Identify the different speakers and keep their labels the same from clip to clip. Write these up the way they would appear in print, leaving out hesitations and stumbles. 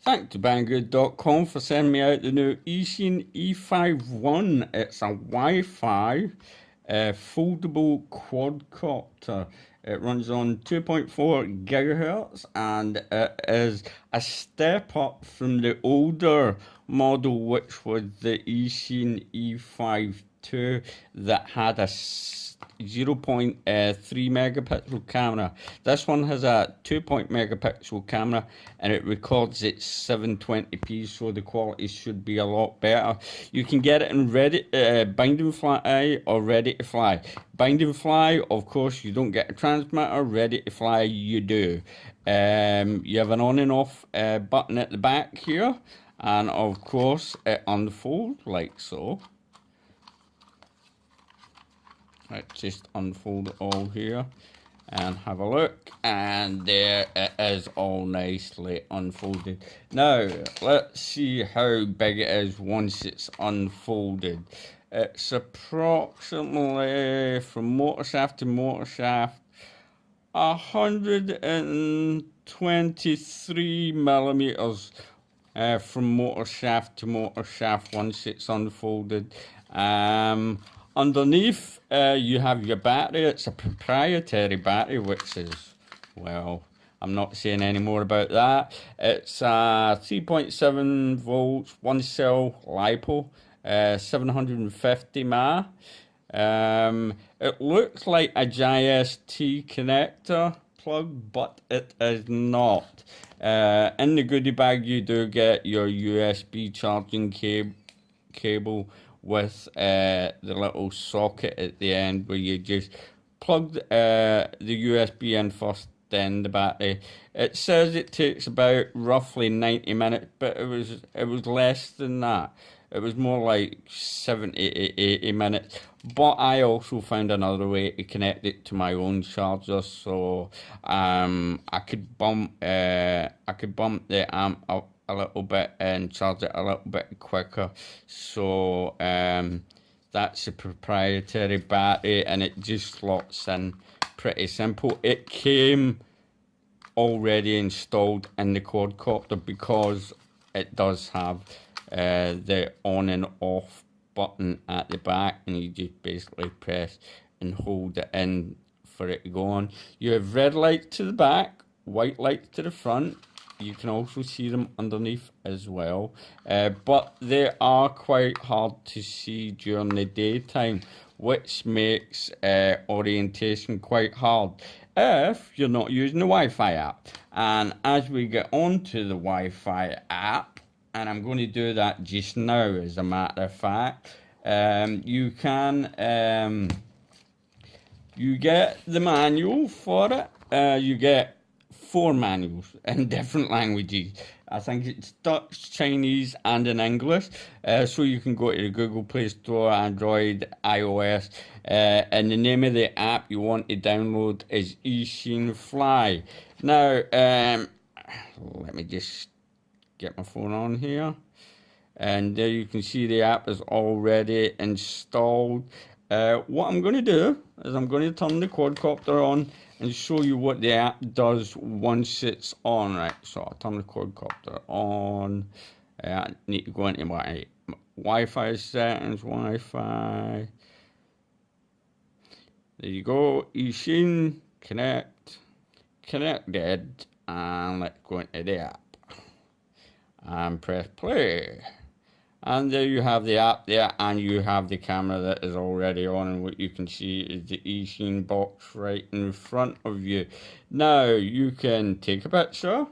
Speaker 1: Thanks to Banggood.com for sending me out the new Eachine E51. It's a Wi-Fi foldable quadcopter. It runs on 2.4 gigahertz and it is a step up from the older model, which was the Eachine E52 that had a 0.3 megapixel camera. This one has a 2 megapixel camera and it records at 720p, so the quality should be a lot better. You can get it in binding fly or ready to fly. Binding fly, of course, you don't get a transmitter. Ready to fly, you do. You have an on and off button at the back here, and of course it unfolds like so. Let's just unfold it all here and have a look, and there it is, all nicely unfolded. Now let's see how big it is once it's unfolded. It's approximately, from motor shaft to motor shaft, 123 millimeters from motor shaft to motor shaft once it's unfolded. Underneath, you have your battery. It's a proprietary battery, which is, well, I'm not saying any more about that. It's 3.7 volts, one cell LiPo, 750 mAh. It looks like a JST connector plug, but it is not. In the goodie bag, you do get your USB charging cable with the little socket at the end, where you just plug the USB in first, then the battery. It says it takes about roughly 90 minutes, but it was less than that. It was more like 70 to 80 minutes. But I also found another way to connect it to my own charger, so I could bump the amp up a little bit and charge it a little bit quicker. So that's a proprietary battery, and it just slots in pretty simple. It came already installed in the quadcopter because it does have the on and off button at the back, and you just basically press and hold it in for it to go on. You have red lights to the back, white lights to the front. You can also see them underneath as well, but they are quite hard to see during the daytime, which makes orientation quite hard if you're not using the Wi-Fi app. And as we get onto the Wi-Fi app, and I'm going to do that just now as a matter of fact, you get the manual for it. You get 4 manuals in different languages. I think it's Dutch, Chinese, and in English. So you can go to the Google Play Store, Android, iOS, and the name of the app you want to download is Eachine Fly. Now, let me just get my phone on here, and there you can see the app is already installed. What I'm going to do is I'm going to turn the quadcopter on and show you what the app does once it's on. Right, so I'll turn the quadcopter on. I need to go into my Wi-Fi settings, Wi-Fi. There you go, Eachine, connected, and let's go into the app and press play. And there you have the app there, and you have the camera that is already on, and what you can see is the Eachine box right in front of you. Now you can take a picture,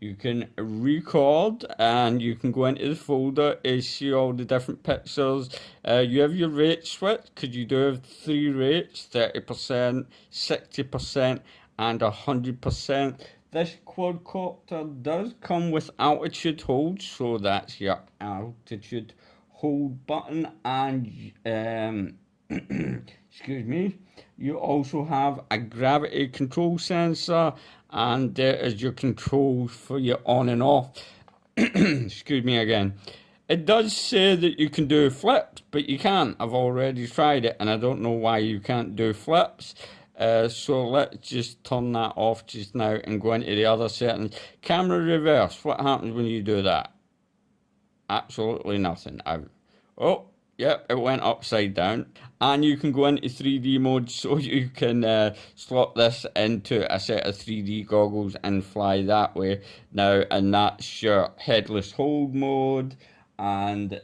Speaker 1: you can record, and you can go into the folder and see all the different pictures. You have your rate switch, because you do have 3 rates, 30%, 60%, and 100%. This quadcopter does come with altitude hold, so that's your altitude hold button, and excuse me, you also have a gravity control sensor, and there is your controls for your on and off. Excuse me again. It does say that you can do flips, but you can't. I've already tried it, and I don't know why you can't do flips. So let's just turn that off just now and go into the other settings. Camera reverse. What happens when you do that? Absolutely nothing. Oh, yep, it went upside down. And you can go into 3D mode, so you can slot this into a set of 3D goggles and fly that way. Now, and that's your headless hold mode. And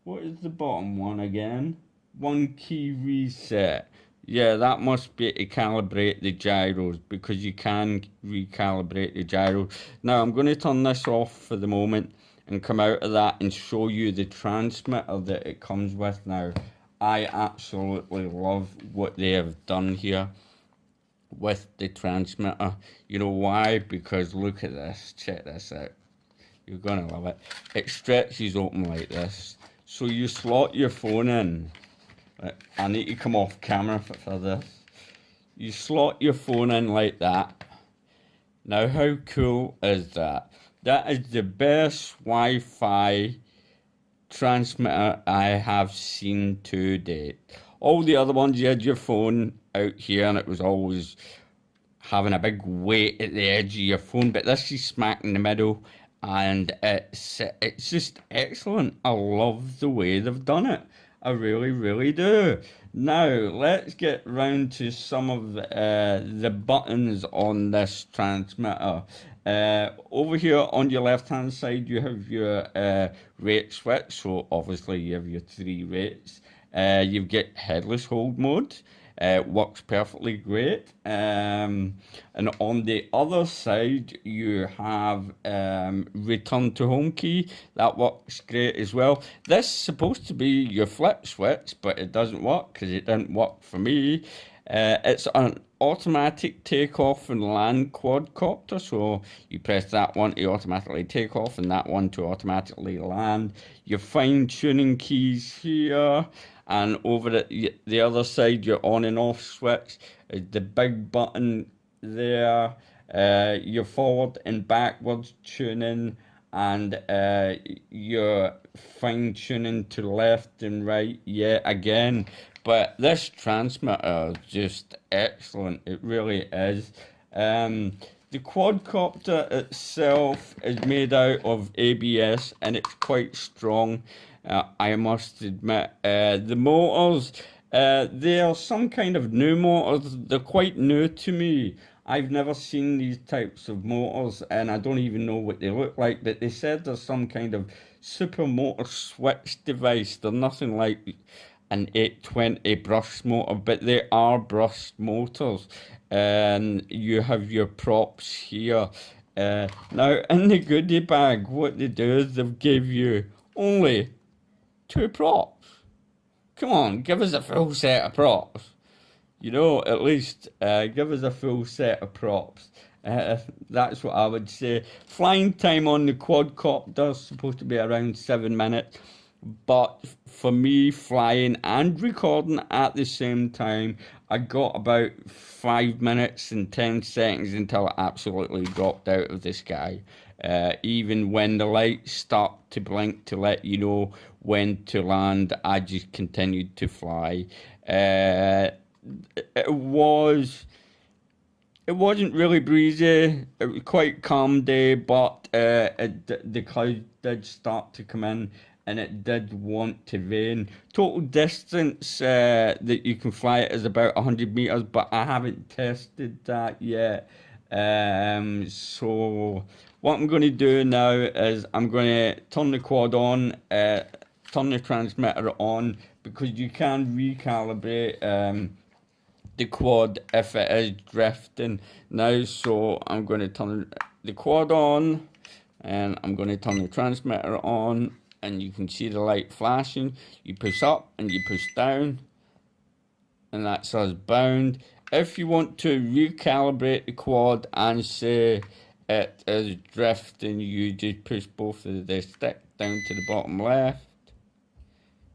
Speaker 1: what is the bottom one again? One key reset. Yeah, that must be to calibrate the gyros, because you can recalibrate the gyros. Now, I'm going to turn this off for the moment and come out of that and show you the transmitter that it comes with. Now, I absolutely love what they have done here with the transmitter. You know why? Because look at this. Check this out. You're going to love it. It stretches open like this. So you slot your phone in. I need to come off camera for this. You slot your phone in like that. Now, how cool is that? That is the best Wi-Fi transmitter I have seen to date. All the other ones, you had your phone out here and it was always having a big weight at the edge of your phone, but this is smack in the middle, and it's just excellent. I love the way they've done it. I really, really do. Now, let's get round to some of the buttons on this transmitter. Over here on your left-hand side, you have your rate switch. So obviously you have your 3 rates. You've got headless hold mode. Works perfectly great. And on the other side, you have return to home key. That works great as well. This is supposed to be your flip switch, but it doesn't work because it didn't work for me. It's an automatic takeoff and land quadcopter, so you press that one to automatically take off and that one to automatically land. Your fine tuning keys here, and over at the other side, your on and off switch is the big button there. Your forward and backwards tuning, and your fine tuning to left and right yet again. But this transmitter is just excellent. It really is. The quadcopter itself is made out of ABS and it's quite strong. I must admit, the motors, they are some kind of new motors. They're quite new to me. I've never seen these types of motors and I don't even know what they look like, but they said there's some kind of super motor switch device. They're nothing like an 820 brush motor, but they are brushed motors. And you have your props here. Now, in the goodie bag, what they do is they've give you only 2 props. Come on, give us a full set of props. You know, at least give us a full set of props. That's what I would say. Flying time on the quadcopter is supposed to be around 7 minutes. But for me, flying and recording at the same time, I got about 5 minutes and 10 seconds until I absolutely dropped out of the sky. Even when the lights start to blink to let you know when to land, I just continued to fly. It wasn't really breezy. It was quite a calm day, but the clouds did start to come in and it did want to rain. Total distance that you can fly it is about 100 meters, but I haven't tested that yet. So what I'm going to do now is I'm going to turn the quad on, turn the transmitter on, because you can recalibrate the quad if it is drifting now. So I'm going to turn the quad on and I'm going to turn the transmitter on, and you can see the light flashing. You push up and you push down, and that's us bound. If you want to recalibrate the quad and say it is drifting, you just push both of the stick down to the bottom left.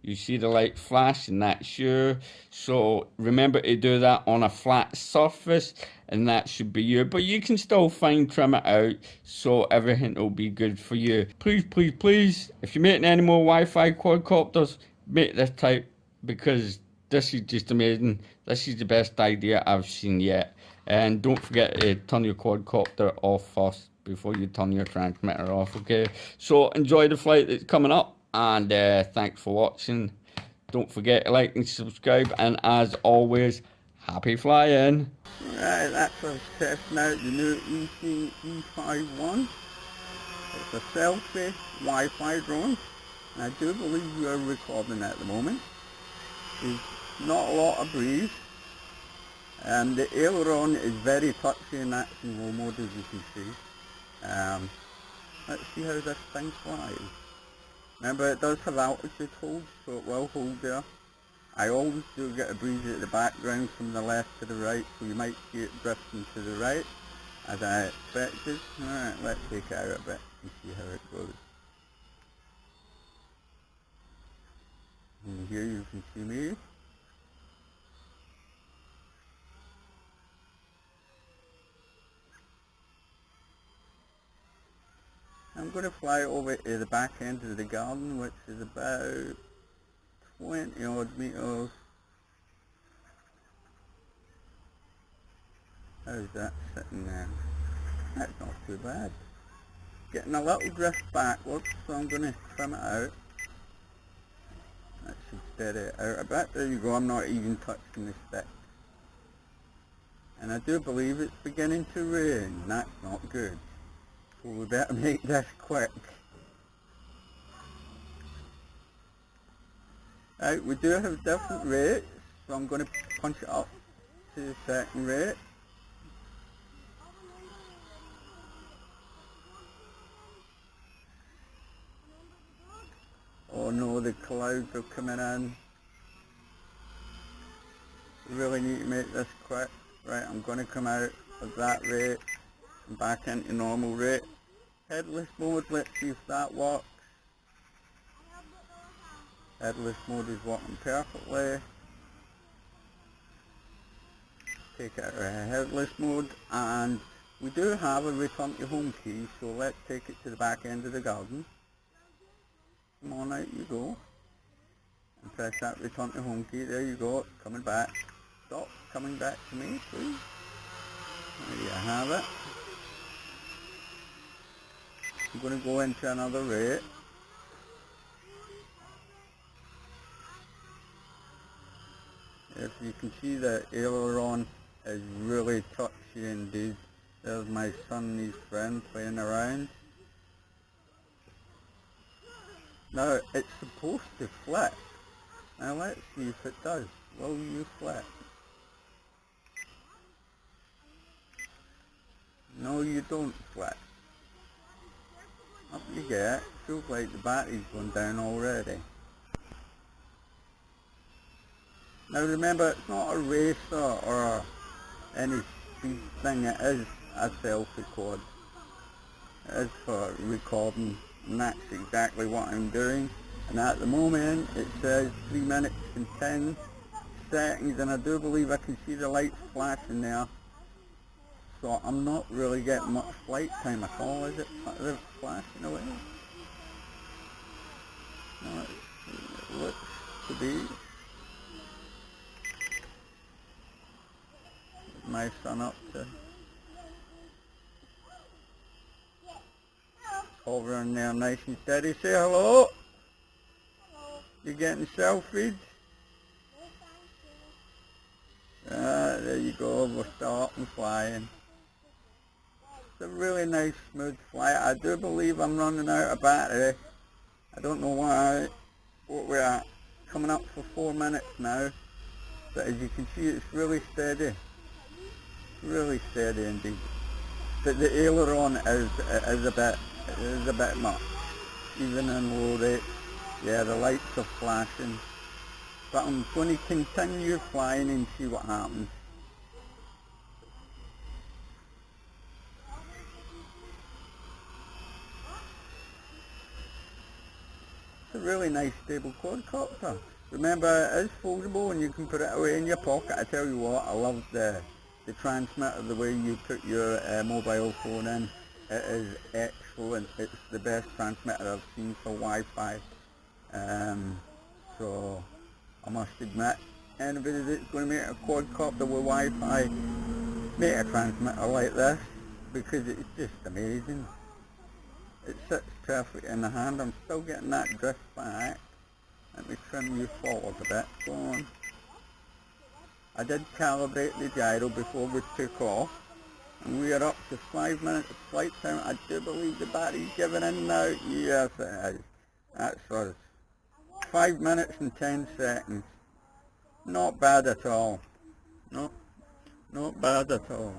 Speaker 1: you see the light flash, and that's you. So remember to do that on a flat surface, and that should be you. But you can still fine trim it out, so everything will be good for you. Please, please, please, if you're making any more Wi-Fi quadcopters, make this type, because this is just amazing. This is the best idea I've seen yet. And don't forget to turn your quadcopter off first before you turn your transmitter off, okay? So enjoy the flight that's coming up, and thanks for watching. Don't forget to like and subscribe, and as always, happy flying.
Speaker 2: Right, that's us testing out the new Eachine E51. It's a selfie Wi-Fi drone, and I do believe we are recording at the moment. There's not a lot of breeze, and the aileron is very touchy, and that's in low mode, as you can see. Let's see how this thing flies. Remember, it does have altitude hold, so it will hold there. I always do get a breeze at the background from the left to the right, so you might see it drifting to the right, as I expected. Alright, let's take it out a bit and see how it goes. And here you can see me. I'm going to fly over to the back end of the garden, which is about 20 odd meters. How's that sitting there? That's not too bad. Getting a little drift backwards, so I'm going to trim it out. That should steady it out a bit. There you go, I'm not even touching the stick. And I do believe it's beginning to rain. That's not good. So we better make this quick. Right, we do have different rates, so I'm going to punch it up to the second rate. Oh no, the clouds are coming in. We really need to make this quick. Right, I'm going to come out of that rate and back into normal rate. Headless mode, let's see if that works. Headless mode is working perfectly. Take it out of headless mode, and we do have a return to home key, so let's take it to the back end of the garden. Come on, out you go. And press that return to home key. There you go, it's coming back. Stop coming back to me, please. There you have it. I'm going to go into another rate. If you can see, the aileron is really touchy indeed. There's my son and his friend playing around. Now, it's supposed to flip. Now let's see if it does. Will you flip? No, you don't flip. Up you get. Feels like the battery's gone down already. Now remember, it's not a racer or any speed thing, it is a selfie quad. It is for recording, and that's exactly what I'm doing. And at the moment it says 3 minutes and 10 seconds, and I do believe I can see the lights flashing there. So I'm not really getting much flight time at all, is it? Is it flashing away? No, it looks to be. My son up to over in there nice and steady. Say hello.
Speaker 3: Hello.
Speaker 2: You getting selfies?
Speaker 3: Yes, thank you.
Speaker 2: There you go, we're starting flying. It's a really nice smooth flight. I do believe I'm running out of battery. I don't know why. What we're at, coming up for 4 minutes now. But as you can see, it's really steady. Really steady indeed. But the aileron is a bit much. Even in low rate. Yeah, the lights are flashing. But I'm going to continue flying and see what happens. It's a really nice stable quadcopter. Remember, it is foldable and you can put it away in your pocket. I tell you what, I love the transmitter, the way you put your mobile phone in. It is excellent. It's the best transmitter I've seen for Wi-Fi. So I must admit, anybody that's going to make a quadcopter with Wi-Fi, make a transmitter like this, because it's just amazing. It sits perfect in the hand. I'm still getting that drift back. Let me trim you forward a bit. Go on. I did calibrate the gyro before we took off, and we are up to 5 minutes of flight time. I do believe the battery's giving in now. Yes, it is. That's us. 5 minutes and 10 seconds. Not bad at all. No, not bad at all.